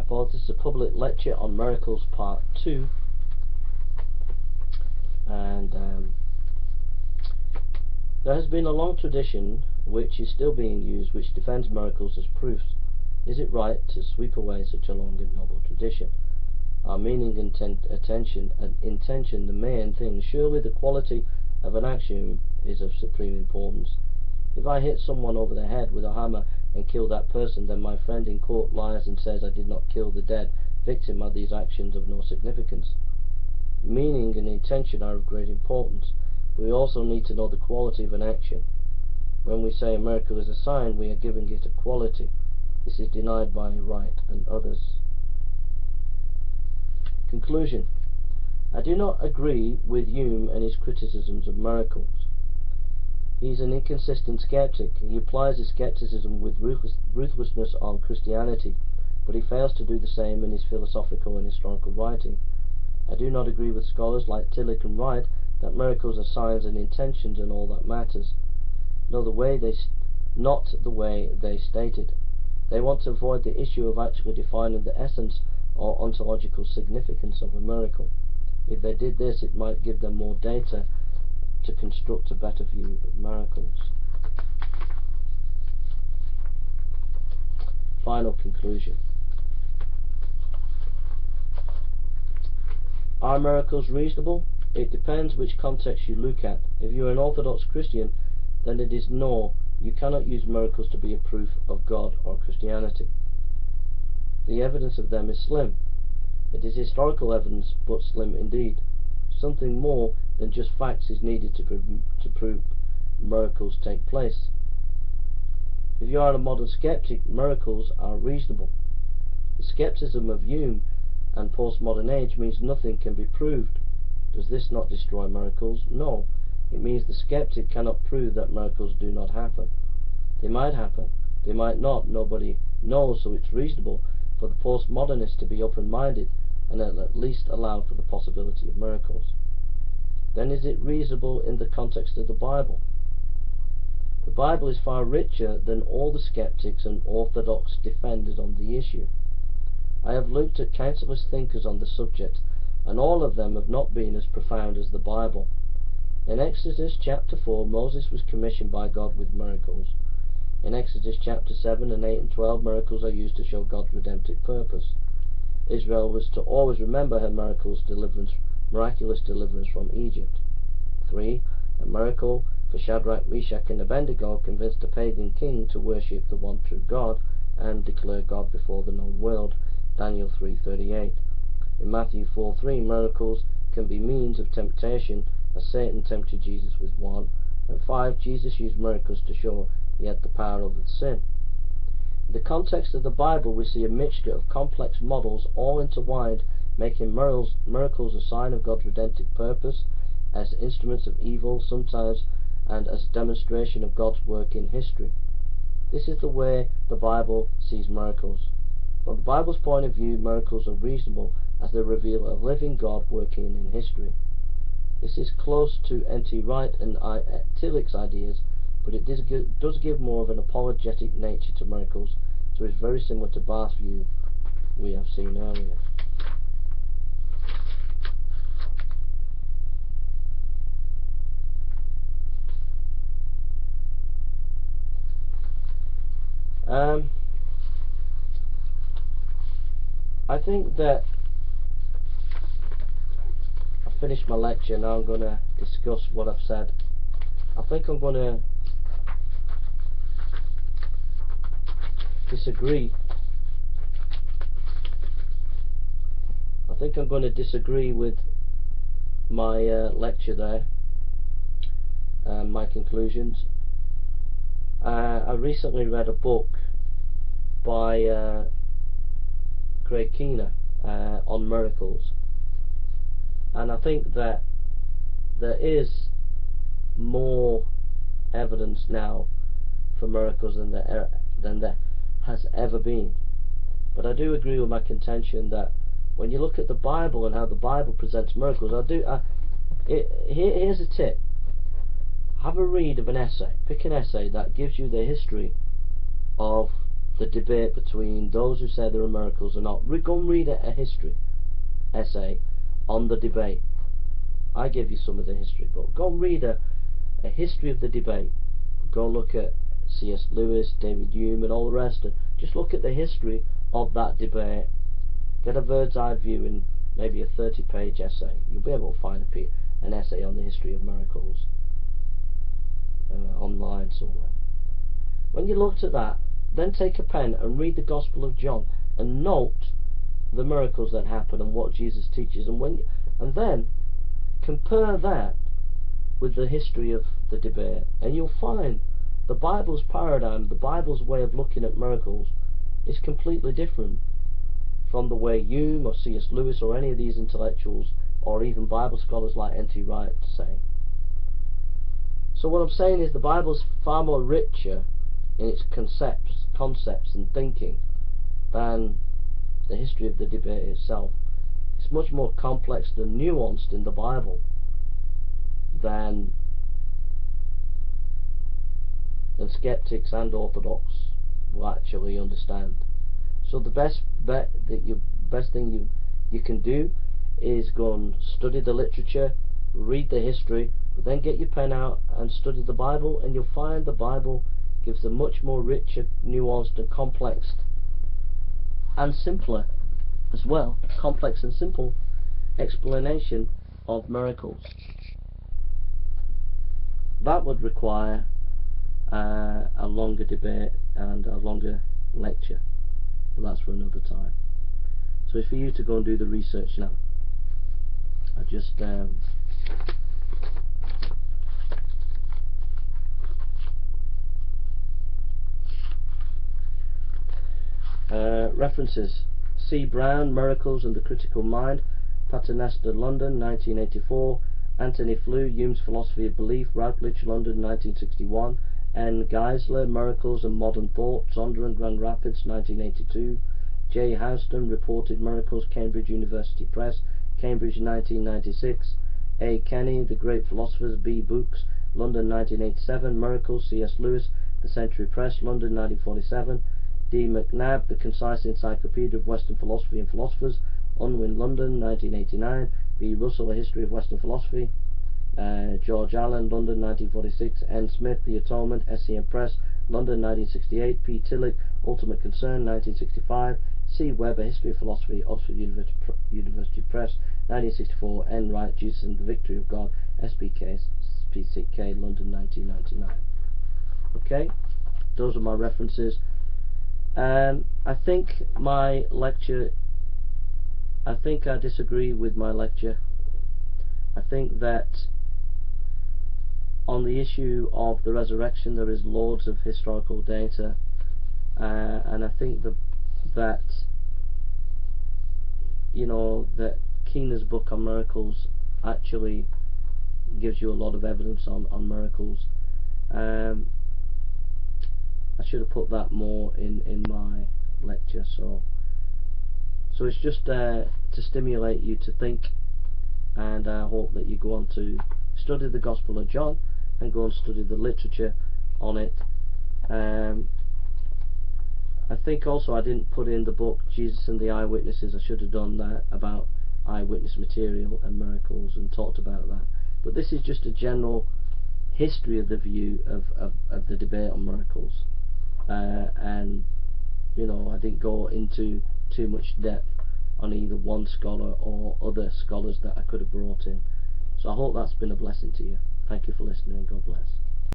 This is a public lecture on miracles part 2, and there has been a long tradition which is still being used which defends miracles as proofs. Is it right to sweep away such a long and noble tradition? Our meaning, intention, the main thing. Surely the quality of an action is of supreme importance. If I hit someone over the head with a hammer and kill that person, then my friend in court lies and says I did not kill the dead victim. Are these actions of no significance? Meaning and intention are of great importance, but we also need to know the quality of an action. When we say a miracle is a sign, we are giving it a quality. This is denied by Wright and others. Conclusion. I do not agree with Hume and his criticisms of miracles. He is an inconsistent skeptic. He applies his skepticism with ruthlessness on Christianity, but he fails to do the same in his philosophical and historical writing. I do not agree with scholars like Tillich and Wright that miracles are signs and intentions and all that matters. Not the way they stated. They want to avoid the issue of actually defining the essence or ontological significance of a miracle. If they did this, it might give them more data to construct a better view of miracles. Final conclusion. Are miracles reasonable? It depends which context you look at. If you are an Orthodox Christian, then it is no. You cannot use miracles to be a proof of God or Christianity. The evidence of them is slim. It is historical evidence, but slim indeed. Something more than just facts is needed to prove miracles take place. If you are a modern skeptic, miracles are reasonable. The skepticism of Hume and postmodern age means nothing can be proved. Does this not destroy miracles? No. It means the skeptic cannot prove that miracles do not happen. They might happen. They might not. Nobody knows, so it's reasonable for the postmodernist to be open-minded and at least allow for the possibility of miracles. Then is it reasonable in the context of the Bible? The Bible is far richer than all the skeptics and orthodox defenders on the issue. I have looked at countless thinkers on the subject, and all of them have not been as profound as the Bible. In Exodus chapter 4, Moses was commissioned by God with miracles. In Exodus chapter 7 and 8 and 12, miracles are used to show God's redemptive purpose. Israel was to always remember her miraculous deliverance from Egypt. 3. A miracle for Shadrach, Meshach and Abednego convinced a pagan king to worship the one true God and declare God before the known world. Daniel 3:38. In Matthew 4:3, miracles can be means of temptation, as Satan tempted Jesus with one. And 5. Jesus used miracles to show he had the power over sin. In the context of the Bible, we see a mixture of complex models all intertwined, making miracles a sign of God's redemptive purpose, as instruments of evil sometimes, and as a demonstration of God's work in history. This is the way the Bible sees miracles. From the Bible's point of view, miracles are reasonable as they reveal a living God working in history. This is close to N.T. Wright and Tillich's ideas, but it does give more of an apologetic nature to miracles, so it's very similar to Barth's view we have seen earlier. I think that I've finished my lecture. Now I'm going to discuss what I've said. I think I'm going to disagree. I think I'm going to disagree with my lecture there and my conclusions. I recently read a book by Craig Keener on miracles, and I think that there is more evidence now for miracles than there has ever been. But I do agree with my contention that when you look at the Bible and how the Bible presents miracles, here's a tip. Have a read of an essay. Pick an essay that gives you the history of the debate between those who say there are miracles or not. Go and read a history essay on the debate. I gave you some of the history, but go and read a history of the debate. Go and look at C.S. Lewis, David Hume, and all the rest. And just look at the history of that debate. Get a bird's eye view in maybe a 30-page essay. You'll be able to find an essay on the history of miracles online somewhere. When you looked at that, then take a pen and read the Gospel of John and note the miracles that happen and what Jesus teaches, and then compare that with the history of the debate, and you'll find the Bible's paradigm, the Bible's way of looking at miracles, is completely different from the way Hume or C.S. Lewis or any of these intellectuals or even Bible scholars like N.T. Wright say. So what I'm saying is the Bible's far more richer in its concepts and thinking than the history of the debate itself. It's much more complex and nuanced in the Bible than skeptics and orthodox will actually understand. So the best thing you can do is go and study the literature, read the history, but then get your pen out and study the Bible, and you'll find the Bible gives a much more richer, nuanced and complex and simpler as well, complex and simple explanation of miracles. That would require a longer debate and a longer lecture, but that's for another time. So it's for you to go and do the research now. I just references: C. Brown, Miracles and the Critical Mind, Paternoster, London, 1984. Anthony Flew, Hume's Philosophy of Belief, Routledge, London, 1961. N. Geisler, Miracles and Modern Thought, Zondervan, Grand Rapids, 1982. J. Houston, Reported Miracles, Cambridge University Press, Cambridge, 1996. A. Kenny, The Great Philosophers, B. Books, London, 1987. Miracles, C.S. Lewis, The Century Press, London, 1947. D. McNabb, The Concise Encyclopedia of Western Philosophy and Philosophers, Unwin, London, 1989. B. Russell, A History of Western Philosophy, George Allen, London, 1946. N. Smith, The Atonement, SCM Press, London, 1968. P. Tillich, Ultimate Concern, 1965. C. Webb, A History of Philosophy, Oxford University Press, 1964. N. Wright, Jesus and the Victory of God, SPK, London, 1999. Okay, those are my references. I think my lecture, I disagree with my lecture. I think that on the issue of the resurrection there is loads of historical data, and I think that you know that Keener's book on miracles actually gives you a lot of evidence on miracles. I should have put that more in my lecture, so it's just to stimulate you to think, and I hope that you go on to study the Gospel of John and go and study the literature on it. I think also I didn't put in the book Jesus and the Eyewitnesses. I should have done that, about eyewitness material and miracles, and talked about that. But this is just a general history of the view of the debate on miracles, and you know, I didn't go into too much depth on either one scholar or other scholars that I could have brought in. So I hope that's been a blessing to you. Thank you for listening, and God bless.